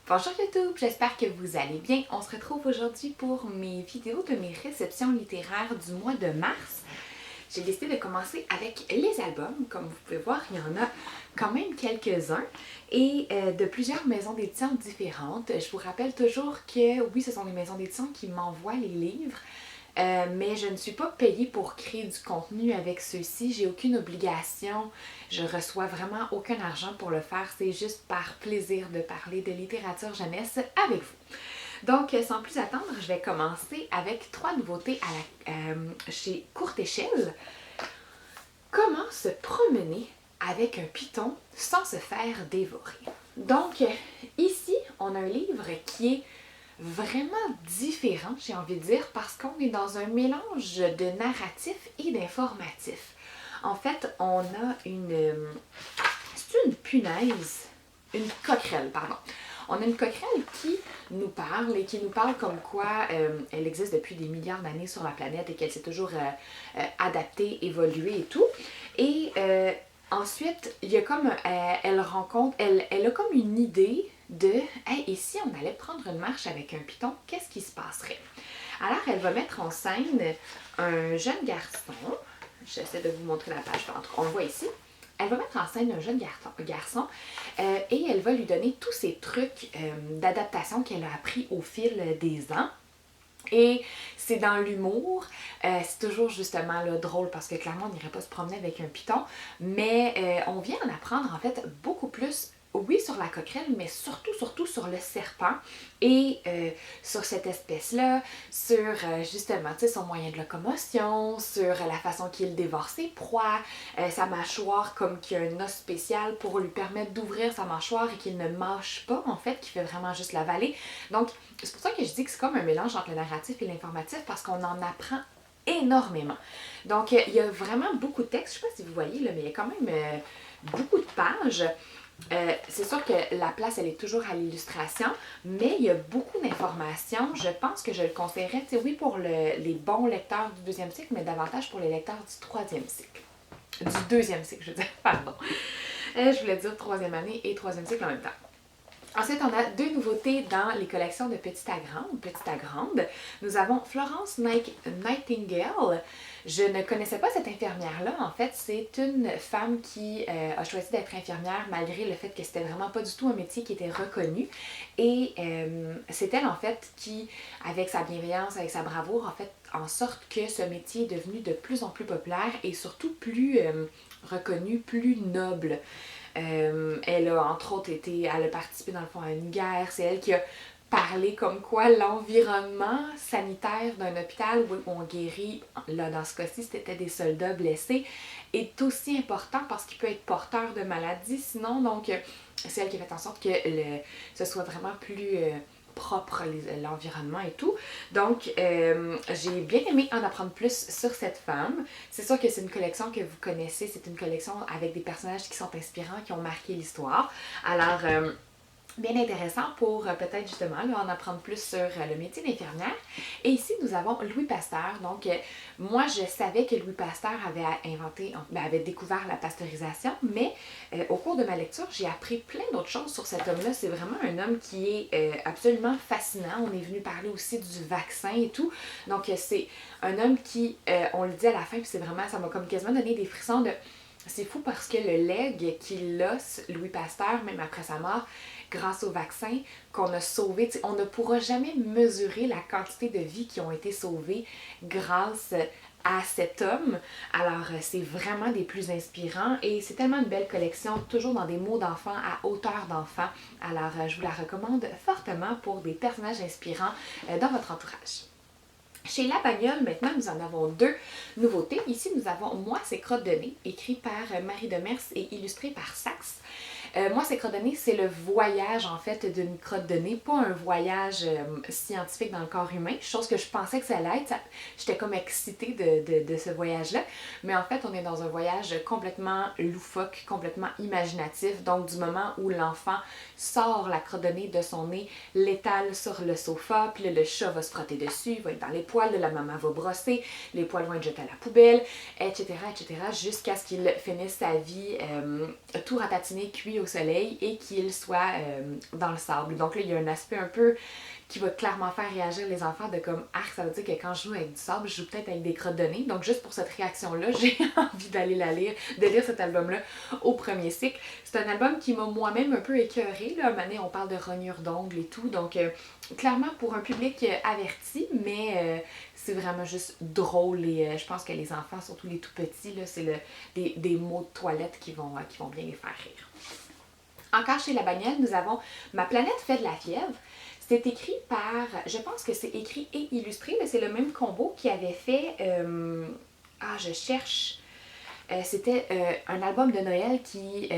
Bonjour YouTube, j'espère que vous allez bien. On se retrouve aujourd'hui pour mes vidéos de mes réceptions littéraires du mois de mars. J'ai décidé de commencer avec les albums. Comme vous pouvez voir, il y en a quand même quelques-uns et de plusieurs maisons d'édition différentes. Je vous rappelle toujours que oui, ce sont les maisons d'édition qui m'envoient les livres. Mais je ne suis pas payée pour créer du contenu avec ceux-ci. J'ai aucune obligation. Je reçois vraiment aucun argent pour le faire. C'est juste par plaisir de parler de littérature jeunesse avec vous. Donc, sans plus attendre, je vais commencer avec 3 nouveautés chez Courte Échelle. Comment se promener avec un python sans se faire dévorer? Donc, ici, on a un livre qui est vraiment différent, j'ai envie de dire, parce qu'on est dans un mélange de narratif et d'informatif. En fait, on a c'est une punaise, une coquerelle, pardon. On a une coquerelle qui nous parle et qui nous parle comme quoi elle existe depuis des milliards d'années sur la planète et qu'elle s'est toujours adaptée, évoluée et tout. Et ensuite, il y a comme, elle a comme une idée de hey, et si on allait prendre une marche avec un python, qu'est-ce qui se passerait? Alors, elle va mettre en scène un jeune garçon. J'essaie de vous montrer la page, on le voit ici. Elle va mettre en scène un jeune garçon et elle va lui donner tous ces trucs d'adaptation qu'elle a appris au fil des ans. Et c'est dans l'humour, c'est toujours justement là, drôle parce que clairement on n'irait pas se promener avec un python, mais on vient en apprendre en fait beaucoup plus, oui sur la coquerelle, mais surtout sur le serpent et sur cette espèce-là, sur justement son moyen de locomotion, sur la façon qu'il dévore ses proies, sa mâchoire comme qu'il y a un os spécial pour lui permettre d'ouvrir sa mâchoire et qu'il ne mâche pas en fait, qu'il fait vraiment juste l'avaler. Donc c'est pour ça que je dis que c'est comme un mélange entre le narratif et l'informatif parce qu'on en apprend énormément. Donc, il y a vraiment beaucoup de textes. Je ne sais pas si vous voyez, là, mais il y a quand même beaucoup de pages. C'est sûr que la place, elle est toujours à l'illustration, mais il y a beaucoup d'informations. Je pense que je le conseillerais, oui, pour les bons lecteurs du deuxième cycle, mais davantage pour les lecteurs du troisième cycle. Du deuxième cycle, je veux dire, pardon. Je voulais dire troisième année et troisième cycle en même temps. Ensuite, on a 2 nouveautés dans les collections de Petite à Grande. Nous avons Florence Nightingale. Je ne connaissais pas cette infirmière-là. En fait, c'est une femme qui a choisi d'être infirmière malgré le fait que c'était vraiment pas du tout un métier qui était reconnu. Et c'est elle, en fait, qui, avec sa bienveillance, avec sa bravoure, en fait, en sorte que ce métier est devenu de plus en plus populaire et surtout plus reconnu, plus noble. Elle a entre autres elle a participé dans le fond à une guerre, c'est elle qui a parlé comme quoi l'environnement sanitaire d'un hôpital où on guérit, là dans ce cas-ci c'était des soldats blessés, est aussi important parce qu'il peut être porteur de maladies sinon, donc c'est elle qui a fait en sorte que ce soit vraiment plus propre l'environnement et tout. Donc, j'ai bien aimé en apprendre plus sur cette femme. C'est sûr que c'est une collection que vous connaissez, c'est une collection avec des personnages qui sont inspirants, qui ont marqué l'histoire. Alors, bien intéressant pour peut-être justement là, en apprendre plus sur le métier d'infirmière. Et ici, nous avons Louis Pasteur. Donc, moi, je savais que Louis Pasteur avait découvert la pasteurisation, mais au cours de ma lecture, j'ai appris plein d'autres choses sur cet homme-là. C'est vraiment un homme qui est absolument fascinant. On est venu parler aussi du vaccin et tout. Donc, c'est un homme qui, on le dit à la fin, puis c'est vraiment, ça m'a comme quasiment donné des frissons de... C'est fou parce que le legs qu'il a, Louis Pasteur, même après sa mort, grâce au vaccin qu'on a sauvé, on ne pourra jamais mesurer la quantité de vies qui ont été sauvées grâce à cet homme. Alors, c'est vraiment des plus inspirants et c'est tellement une belle collection, toujours dans des mots d'enfant à hauteur d'enfant. Alors, je vous la recommande fortement pour des personnages inspirants dans votre entourage. Chez La Bagnole, maintenant, nous en avons 2 nouveautés. Ici, nous avons Moi, c'est Crotte de nez, écrit par Marie Demers et illustré par Saxe. Moi, c'est crotte de nez, c'est le voyage en fait d'une crotte de nez, pas un voyage scientifique dans le corps humain, chose que je pensais que ça allait être. J'étais comme excitée de ce voyage-là, mais en fait, on est dans un voyage complètement loufoque, complètement imaginatif. Donc, du moment où l'enfant sort la crotte de nez de son nez, l'étale sur le sofa, puis là, le chat va se frotter dessus, il va être dans les poils, la maman va brosser, les poils vont être jetés à la poubelle, etc., jusqu'à ce qu'il finisse sa vie tout ratatiné, cuit au soleil et qu'il soit dans le sable. Donc là, il y a un aspect un peu qui va clairement faire réagir les enfants de comme ah, ça veut dire que quand je joue avec du sable, je joue peut-être avec des crottes de nez. Donc juste pour cette réaction-là, j'ai envie d'aller de lire cet album-là au premier cycle. C'est un album qui m'a moi-même un peu écœurée. Là. À un moment donné, on parle de rognure d'ongles et tout. Donc clairement pour un public averti, mais c'est vraiment juste drôle et je pense que les enfants, surtout les tout petits, là, c'est des mots de toilette qui vont bien les faire rire. Encore chez La Bagnole, nous avons Ma planète fait de la fièvre. C'est écrit par, je pense que c'est écrit et illustré, mais c'est le même combo qui avait fait, je cherche, c'était un album de Noël qui,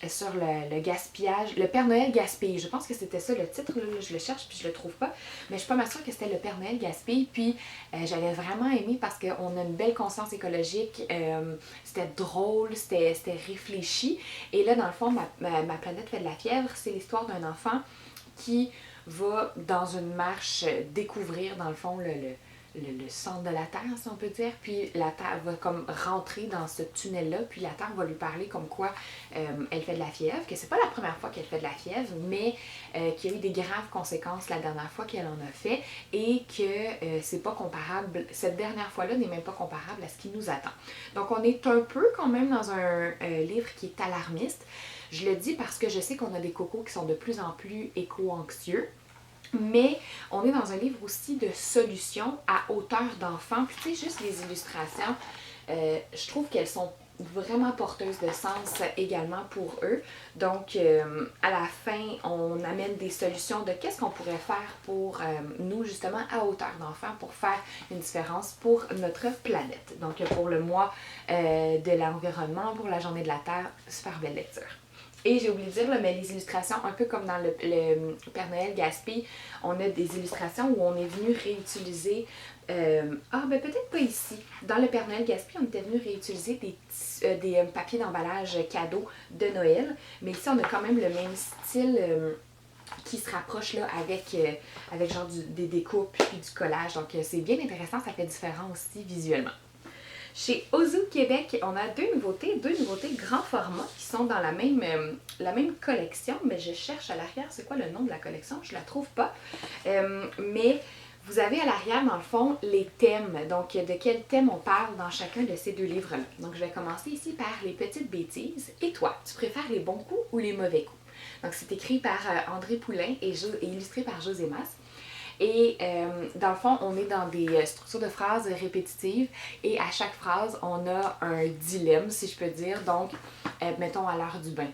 sur le gaspillage, le Père Noël gaspille. Je pense que c'était ça le titre, là, je le cherche puis je le trouve pas, mais je suis pas mal sûre que c'était le Père Noël gaspille. Puis j'avais vraiment aimé parce qu'on a une belle conscience écologique, c'était drôle, c'était réfléchi. Et là, dans le fond, ma planète fait de la fièvre, c'est l'histoire d'un enfant qui va dans une marche découvrir dans le fond le centre de la Terre, si on peut dire, puis la Terre va comme rentrer dans ce tunnel-là, puis la Terre va lui parler comme quoi elle fait de la fièvre, que c'est pas la première fois qu'elle fait de la fièvre, mais qu'il y a eu des graves conséquences la dernière fois qu'elle en a fait, et que c'est pas comparable, cette dernière fois-là n'est même pas comparable à ce qui nous attend. Donc on est un peu quand même dans un livre qui est alarmiste. Je le dis parce que je sais qu'on a des cocos qui sont de plus en plus éco-anxieux, mais on est dans un livre aussi de solutions à hauteur d'enfant. Puis tu sais, juste les illustrations, je trouve qu'elles sont vraiment porteuses de sens également pour eux. Donc, à la fin, on amène des solutions de qu'est-ce qu'on pourrait faire pour nous, justement, à hauteur d'enfant, pour faire une différence pour notre planète. Donc, pour le mois de l'environnement, pour la journée de la Terre, super belle lecture. Et j'ai oublié de dire, là, mais les illustrations, un peu comme dans le Père Noël gaspille, on a des illustrations où on est venu réutiliser... peut-être pas ici. Dans le Père Noël gaspille, on était venu réutiliser des papiers d'emballage cadeaux de Noël. Mais ici, on a quand même le même style qui se rapproche là avec genre des découpes puis du collage. Donc, c'est bien intéressant, ça fait différent aussi visuellement. Chez Ozu Québec, on a deux nouveautés grand format qui sont dans la même collection, mais je cherche à l'arrière, c'est quoi le nom de la collection? Je la trouve pas. Mais vous avez à l'arrière, dans le fond, les thèmes. Donc, de quel thème on parle dans chacun de ces deux livres-là. Donc, je vais commencer ici par les petites bêtises. Et toi, tu préfères les bons coups ou les mauvais coups? Donc, c'est écrit par André Poulain et illustré par José Mas. Et dans le fond, on est dans des structures de phrases répétitives et à chaque phrase, on a un dilemme, si je peux dire. Donc, mettons à l'heure du bain.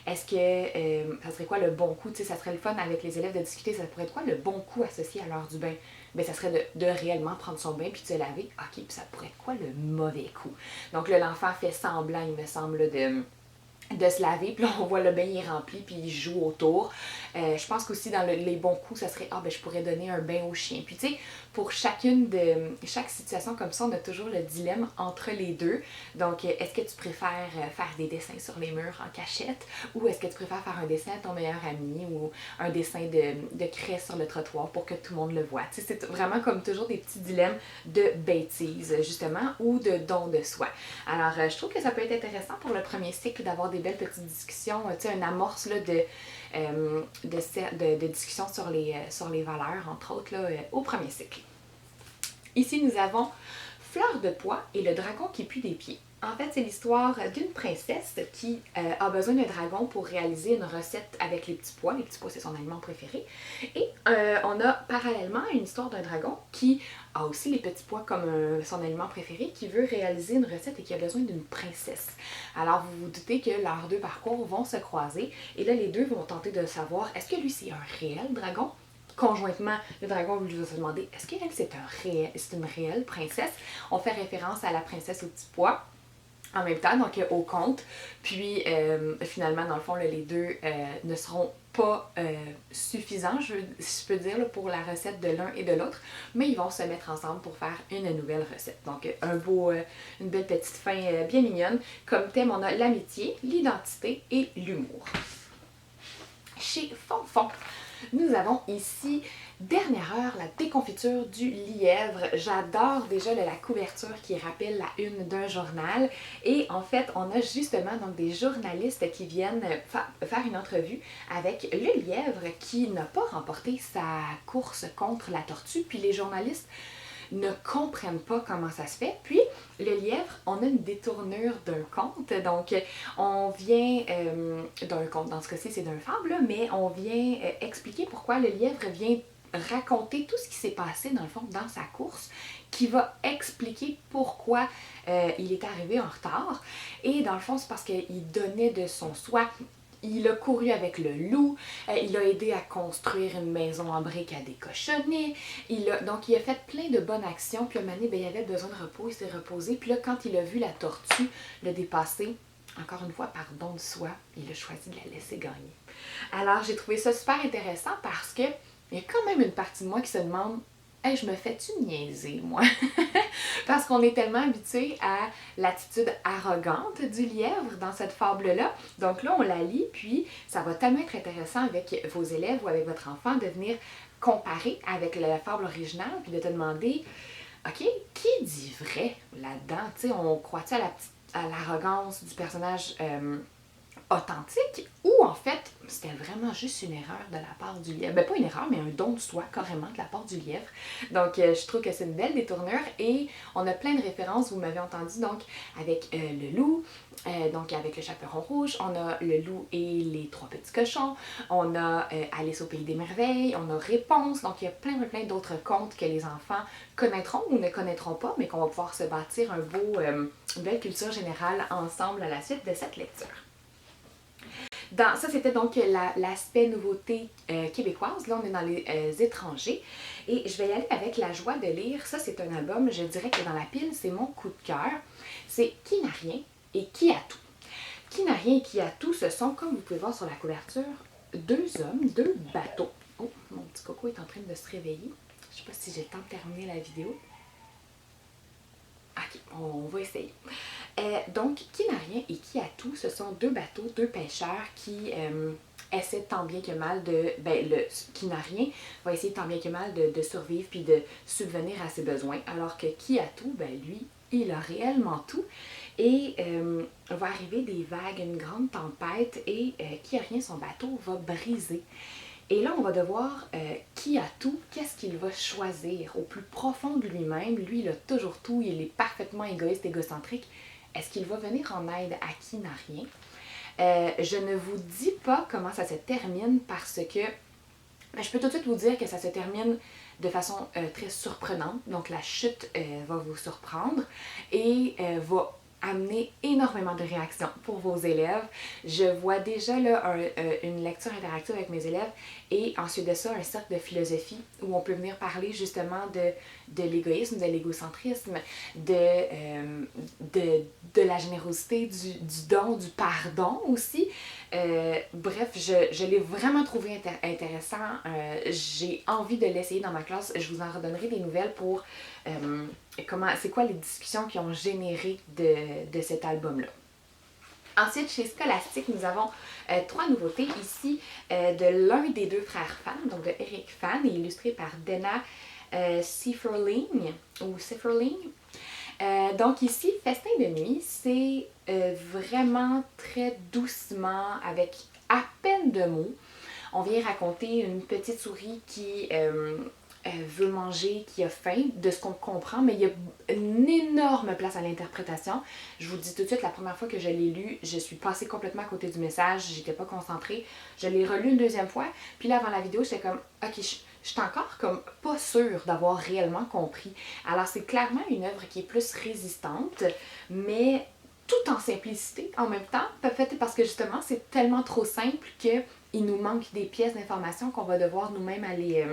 Est-ce que ça serait quoi le bon coup? Tu sais, ça serait le fun avec les élèves de discuter. Ça pourrait être quoi le bon coup associé à l'heure du bain? Bien, ça serait de réellement prendre son bain puis de se laver. OK, puis ça pourrait être quoi le mauvais coup? Donc là, l'enfant fait semblant, il me semble, de se laver, puis là on voit le bain il est rempli, puis il joue autour. Je pense qu'aussi dans les bons coups, ça serait je pourrais donner un bain au chien. Puis tu sais, pour chaque situation comme ça, on a toujours le dilemme entre les deux. Donc, est-ce que tu préfères faire des dessins sur les murs en cachette, ou est-ce que tu préfères faire un dessin à ton meilleur ami, ou un dessin de craie sur le trottoir pour que tout le monde le voit. Tu sais, c'est vraiment comme toujours des petits dilemmes de bêtises, justement, ou de don de soi. Alors, je trouve que ça peut être intéressant pour le premier cycle d'avoir des belles petites discussions, tu sais, une amorce là, de discussion sur les valeurs, entre autres, là, au premier cycle. Ici, nous avons Fleur de pois et le dragon qui pue des pieds. En fait, c'est l'histoire d'une princesse qui a besoin d'un dragon pour réaliser une recette avec les petits pois. Les petits pois, c'est son aliment préféré. Et on a parallèlement une histoire d'un dragon qui a aussi les petits pois comme son aliment préféré, qui veut réaliser une recette et qui a besoin d'une princesse. Alors, vous vous doutez que leurs deux parcours vont se croiser. Et là, les deux vont tenter de savoir, est-ce que lui, c'est un réel dragon? Conjointement, le dragon lui va se demander, est-ce qu'elle, c'est une réelle princesse? On fait référence à la princesse aux petits pois en même temps, donc au conte. Puis finalement, dans le fond, là, les deux ne seront pas suffisants, si je peux dire, là, pour la recette de l'un et de l'autre, mais ils vont se mettre ensemble pour faire une nouvelle recette. Donc une belle petite fin bien mignonne. Comme thème, on a l'amitié, l'identité et l'humour. Chez Fonfon, Nous avons ici, dernière heure, la déconfiture du lièvre. J'adore déjà la couverture qui rappelle la une d'un journal. Et en fait, on a justement donc des journalistes qui viennent faire une entrevue avec le lièvre qui n'a pas remporté sa course contre la tortue. Puis les journalistes ne comprennent pas comment ça se fait. Puis, le lièvre, on a une détournure d'un conte. Donc, on vient d'un conte, dans ce cas-ci, c'est d'un fable, là, mais on vient expliquer pourquoi le lièvre vient raconter tout ce qui s'est passé, dans le fond, dans sa course, qui va expliquer pourquoi il est arrivé en retard. Et dans le fond, c'est parce qu'il donnait de son soi. Il a couru avec le loup, il a aidé à construire une maison en briques à des cochonnets, donc il a fait plein de bonnes actions, puis à un moment donné, il avait besoin de repos, il s'est reposé, puis là, quand il a vu la tortue le dépasser, encore une fois, par don de soi, il a choisi de la laisser gagner. Alors, j'ai trouvé ça super intéressant parce que il y a quand même une partie de moi qui se demande « Hey, je me fais-tu niaiser, moi? » Parce qu'on est tellement habitué à l'attitude arrogante du lièvre dans cette fable-là. Donc là, on la lit, puis ça va tellement être intéressant avec vos élèves ou avec votre enfant de venir comparer avec la fable originale, puis de te demander, OK, qui dit vrai là-dedans? Tu sais, on croit-tu à l'arrogance du personnage authentique ou en fait c'était vraiment juste une erreur de la part du lièvre. Ben pas une erreur mais un don de soi carrément de la part du lièvre. Donc je trouve que c'est une belle détournure et on a plein de références, vous m'avez entendu donc avec le loup, donc avec le chaperon rouge, on a le loup et les trois petits cochons, on a Alice au pays des merveilles, on a Réponse, donc il y a plein d'autres contes que les enfants connaîtront ou ne connaîtront pas mais qu'on va pouvoir se bâtir une belle culture générale ensemble à la suite de cette lecture. Ça, c'était donc l'aspect nouveauté québécoise. Là, on est dans les étrangers. Et je vais y aller avec La joie de lire. Ça, c'est un album, je dirais que dans la pile, c'est mon coup de cœur. C'est Qui n'a rien et qui a tout. Qui n'a rien et qui a tout, ce sont, comme vous pouvez voir sur la couverture, deux hommes, deux bateaux. Oh, mon petit coco est en train de se réveiller. Je ne sais pas si j'ai le temps de terminer la vidéo. Ok, on va essayer. Donc, Qui n'a rien et qui a tout, ce sont deux bateaux, deux pêcheurs qui essaient tant bien que mal de... Qui n'a rien va essayer tant bien que mal de survivre puis de subvenir à ses besoins, alors que qui a tout, lui, il a réellement tout. Et va arriver des vagues, une grande tempête et qui a rien, son bateau va briser. Et là, on va devoir, qui a tout, qu'est-ce qu'il va choisir au plus profond de lui-même. Lui, il a toujours tout, il est parfaitement égoïste, égocentrique. Est-ce qu'il va venir en aide à qui n'a rien? Je ne vous dis pas comment ça se termine parce que je peux tout de suite vous dire que ça se termine de façon très surprenante. Donc la chute va vous surprendre et va amener énormément de réactions pour vos élèves. Je vois déjà là une lecture interactive avec mes élèves et ensuite de ça un cercle de philosophie où on peut venir parler justement de l'égoïsme, de l'égocentrisme, de la générosité, du don, du pardon aussi. Bref, je l'ai vraiment trouvé intéressant. J'ai envie de l'essayer dans ma classe. Je vous en redonnerai des nouvelles pour c'est quoi les discussions qui ont généré de cet album-là. Ensuite, chez Scholastic, nous avons trois nouveautés ici de l'un des deux frères Fan, donc de Eric Fan, et illustré par Dana Seiferling. Donc ici, Festin de nuit, c'est vraiment très doucement, avec à peine de mots. On vient raconter une petite souris qui veut manger, qui a faim, de ce qu'on comprend, mais il y a une énorme place à l'interprétation. Je vous dis tout de suite, la première fois que je l'ai lu, je suis passée complètement à côté du message, j'étais pas concentrée. Je l'ai relu une deuxième fois, puis là, avant la vidéo, j'étais comme, ok, je suis encore comme pas sûre d'avoir réellement compris. Alors, c'est clairement une œuvre qui est plus résistante, mais tout en simplicité en même temps, peut-être parce que justement, c'est tellement trop simple qu'il nous manque des pièces d'information qu'on va devoir nous-mêmes aller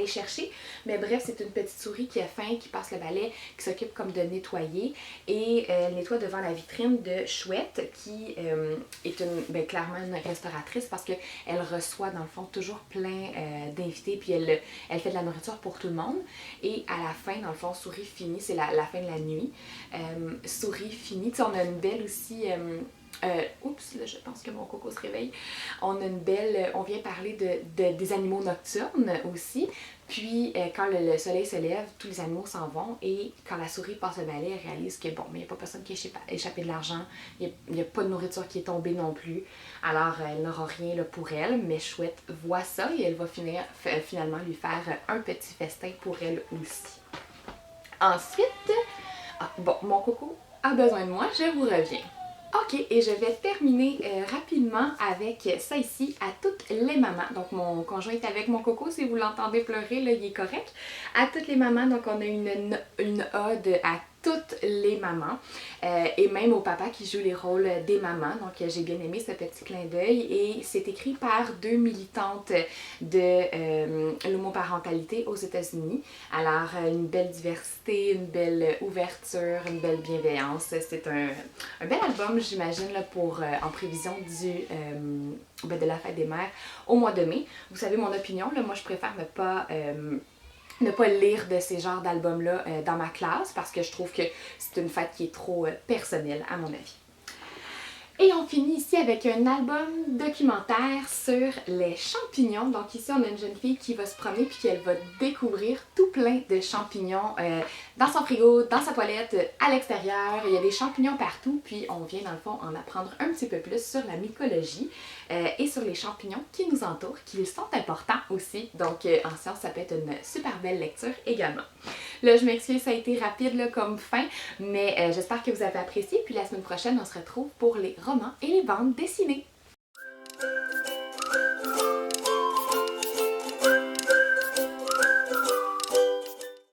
chercher. Mais bref, c'est une petite souris qui a faim, qui passe le balai, qui s'occupe comme de nettoyer et elle nettoie devant la vitrine de Chouette qui est clairement une restauratrice parce qu'elle reçoit dans le fond toujours plein d'invités puis elle fait de la nourriture pour tout le monde et à la fin, dans le fond, Souris finit, c'est la fin de la nuit. Souris finit, tu sais, on a une belle aussi Oups, là, je pense que mon coco se réveille. On a une belle... On vient parler des animaux nocturnes aussi. Puis, quand le soleil se lève, tous les animaux s'en vont. Et quand la souris passe le balai, elle réalise que, bon, mais il n'y a pas personne qui a échappé de l'argent. Il n'y a pas de nourriture qui est tombée non plus. Alors, elle n'aura rien là, pour elle. Mais Chouette voit ça et elle va finalement lui faire un petit festin pour elle aussi. Ensuite, bon, mon coco a besoin de moi, je vous reviens. Ok, et je vais terminer rapidement avec ça ici à toutes les mamans. Donc mon conjoint est avec mon coco, si vous l'entendez pleurer, là, il est correct. À toutes les mamans, donc on a une ode à toutes les mamans et même au papa qui joue les rôles des mamans. Donc j'ai bien aimé ce petit clin d'œil et c'est écrit par 2 militantes de l'homoparentalité aux États-Unis. Alors une belle diversité, une belle ouverture, une belle bienveillance. C'est un bel album, j'imagine, pour en prévision de la fête des mères au mois de mai. Vous savez mon opinion, là, moi je préfère ne pas lire de ces genres d'albums-là dans ma classe parce que je trouve que c'est une fête qui est trop personnelle à mon avis. Et on finit ici avec un album documentaire sur les champignons. Donc ici, on a une jeune fille qui va se promener puis qu'elle va découvrir tout plein de champignons dans son frigo, dans sa toilette, à l'extérieur. Il y a des champignons partout. Puis on vient dans le fond en apprendre un petit peu plus sur la mycologie et sur les champignons qui nous entourent, qui sont importants aussi. Donc en sciences, ça peut être une super belle lecture également. Là, je m'excuse, ça a été rapide là, comme fin, mais j'espère que vous avez apprécié. Puis la semaine prochaine, on se retrouve pour les romans et les bandes dessinées.